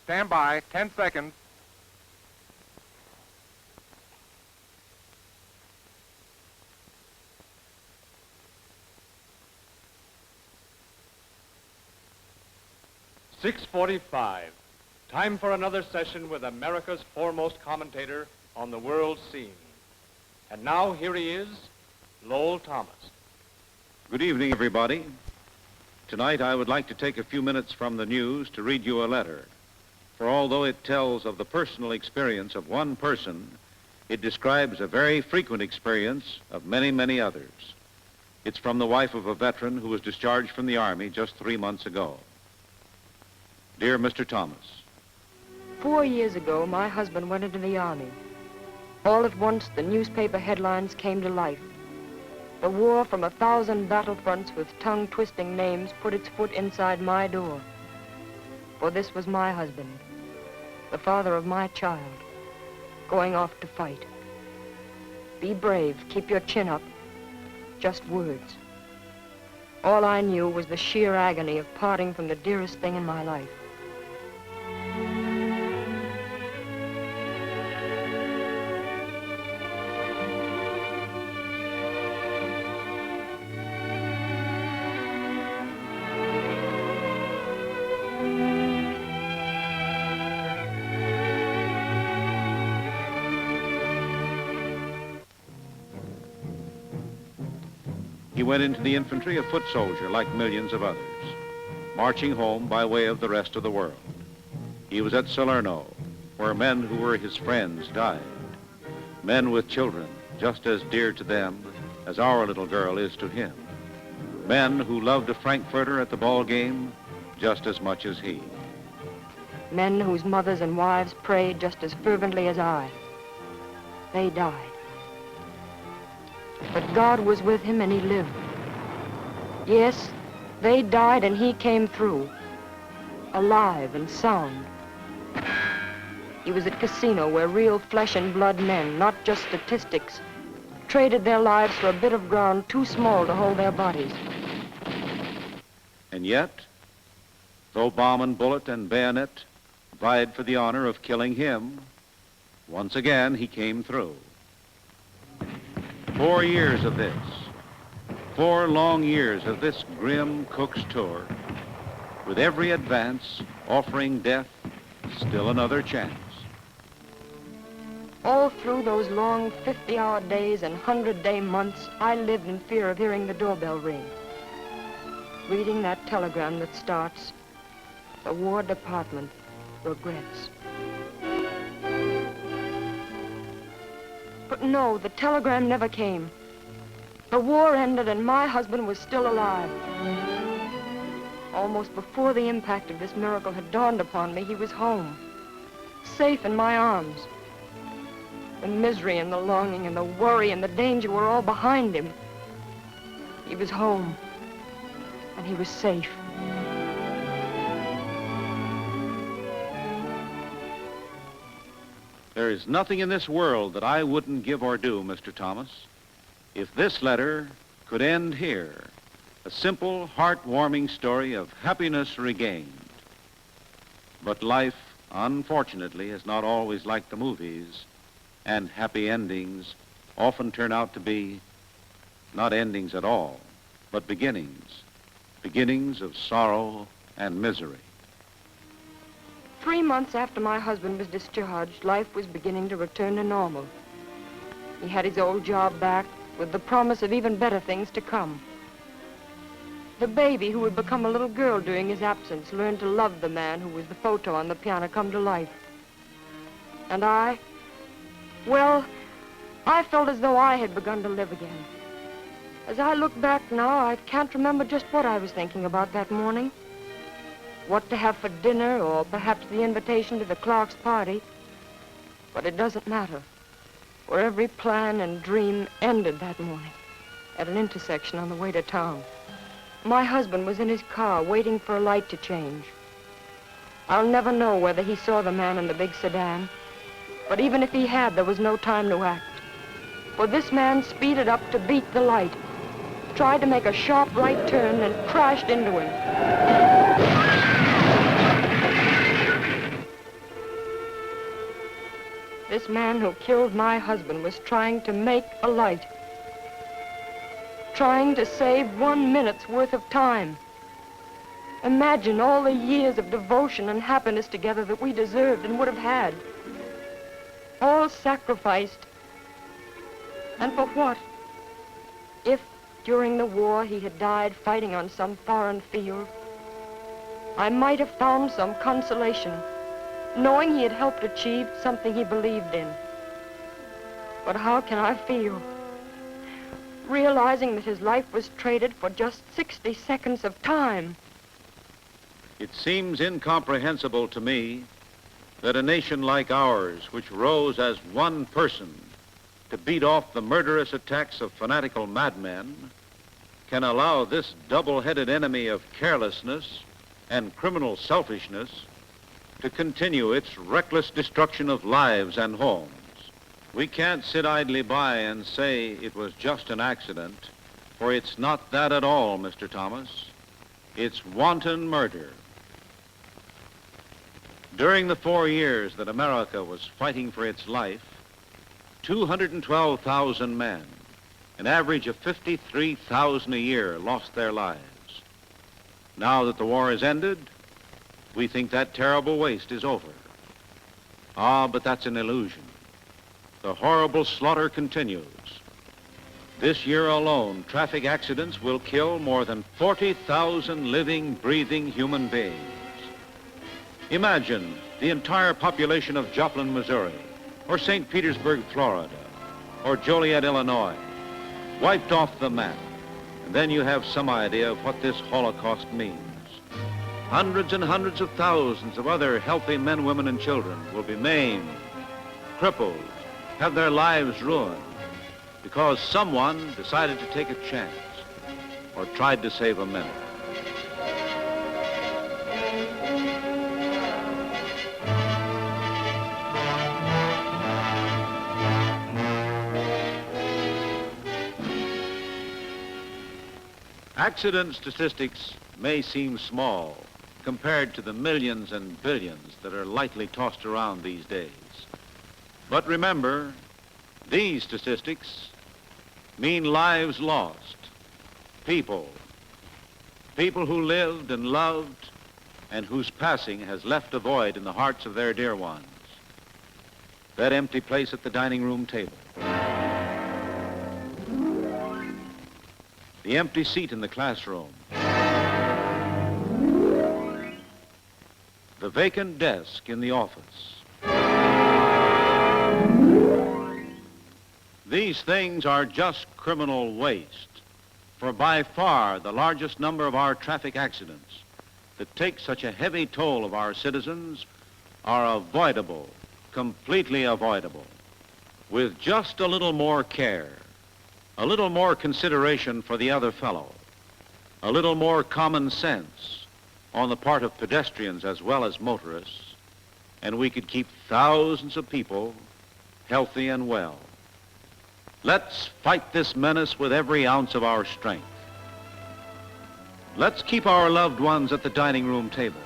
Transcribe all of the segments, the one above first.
Stand by, 10 seconds. "6:45. Time for another session with America's foremost commentator on the world scene. And now here he is, Lowell Thomas. Good evening, everybody. Tonight I would like to take a few minutes from the news to read you a letter. For although it tells of the personal experience of one person, it describes a very frequent experience of many, many others. It's from the wife of a veteran who was discharged from the Army just 3 months ago. Dear Mr. Thomas, 4 years ago, my husband went into the Army. All at once, the newspaper headlines came to life. The war from 1,000 battlefronts with tongue-twisting names put its foot inside my door. For this was my husband, the father of my child, going off to fight. Be brave, keep your chin up. Just words. All I knew was the sheer agony of parting from the dearest thing in my life. he went into the infantry a foot soldier like millions of others, marching home by way of the rest of the world. He was at Salerno, where men who were his friends died, men with children just as dear to them as our little girl is to him, men who loved a Frankfurter at the ball game just as much as he. Men whose mothers and wives prayed just as fervently as I. They died. But God was with him and he lived. Yes, they died and he came through, alive and sound. He was at Casino where real flesh and blood men, not just statistics, traded their lives for a bit of ground too small to hold their bodies. And yet, though bomb and bullet and bayonet vied for the honor of killing him, once again he came through. 4 years of this, 4 long years of this grim Cook's tour, with every advance offering death still another chance. All through those long 50-hour days and 100-day months, I lived in fear of hearing the doorbell ring, reading that telegram that starts, "The War Department regrets." But no, the telegram never came. The war ended and my husband was still alive. Almost before the impact of this miracle had dawned upon me, he was home, safe in my arms. The misery and the longing and the worry and the danger were all behind him. He was home, and he was safe. There is nothing in this world that I wouldn't give or do, Mr. Thomas, if this letter could end here, a simple, heartwarming story of happiness regained. But life, unfortunately, is not always like the movies, and happy endings often turn out to be not endings at all, but beginnings of sorrow and misery. 3 months after my husband was discharged, life was beginning to return to normal. He had his old job back with the promise of even better things to come. The baby who had become a little girl during his absence learned to love the man who was the photo on the piano come to life. And I felt as though I had begun to live again. As I look back now, I can't remember just what I was thinking about that morning. What to have for dinner, or perhaps the invitation to the Clark's party. But it doesn't matter, for every plan and dream ended that morning at an intersection on the way to town. My husband was in his car waiting for a light to change. I'll never know whether he saw the man in the big sedan, but even if he had, there was no time to act. For this man speeded up to beat the light, tried to make a sharp right turn, and crashed into him. heartless man who killed my husband was trying to make a light. Trying to save 1 minute's worth of time. Imagine all the years of devotion and happiness together that we deserved and would have had. All sacrificed. And for what? If, during the war, he had died fighting on some foreign field, I might have found some consolation, knowing he had helped achieve something he believed in. But how can I feel, realizing that his life was traded for just 60 seconds of time? It seems incomprehensible to me that a nation like ours, which rose as one person to beat off the murderous attacks of fanatical madmen, can allow this double-headed enemy of carelessness and criminal selfishness to continue its reckless destruction of lives and homes. We can't sit idly by and say it was just an accident, for it's not that at all, Mr. Thomas. It's wanton murder. During the 4 years that America was fighting for its life, 212,000 men, an average of 53,000 a year, lost their lives. Now that the war is ended, we think that terrible waste is over. Ah, but that's an illusion. The horrible slaughter continues. This year alone, traffic accidents will kill more than 40,000 living, breathing human beings. Imagine the entire population of Joplin, Missouri, or St. Petersburg, Florida, or Joliet, Illinois, wiped off the map, and then you have some idea of what this Holocaust means. Hundreds and hundreds of thousands of other healthy men, women, and children will be maimed, crippled, have their lives ruined, because someone decided to take a chance or tried to save a minute. Accident statistics may seem small compared to the millions and billions that are lightly tossed around these days. But remember, these statistics mean lives lost, people who lived and loved and whose passing has left a void in the hearts of their dear ones. That empty place at the dining room table. The empty seat in the classroom. The vacant desk in the office. These things are just criminal waste, for by far the largest number of our traffic accidents that take such a heavy toll of our citizens are avoidable, completely avoidable, with just a little more care, a little more consideration for the other fellow, a little more common sense on the part of pedestrians as well as motorists, and we could keep thousands of people healthy and well. Let's fight this menace with every ounce of our strength. Let's keep our loved ones at the dining room table.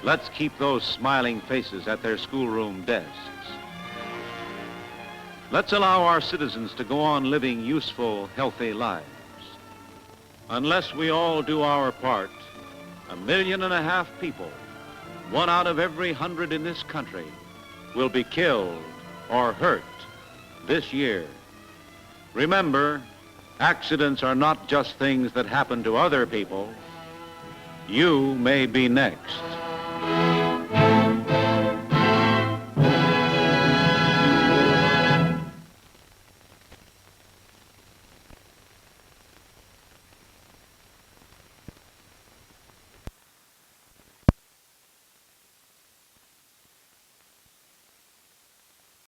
Let's keep those smiling faces at their schoolroom desks. Let's allow our citizens to go on living useful, healthy lives. Unless we all do our part, 1.5 million people, 1 out of every 100 in this country, will be killed or hurt this year. Remember, accidents are not just things that happen to other people. You may be next.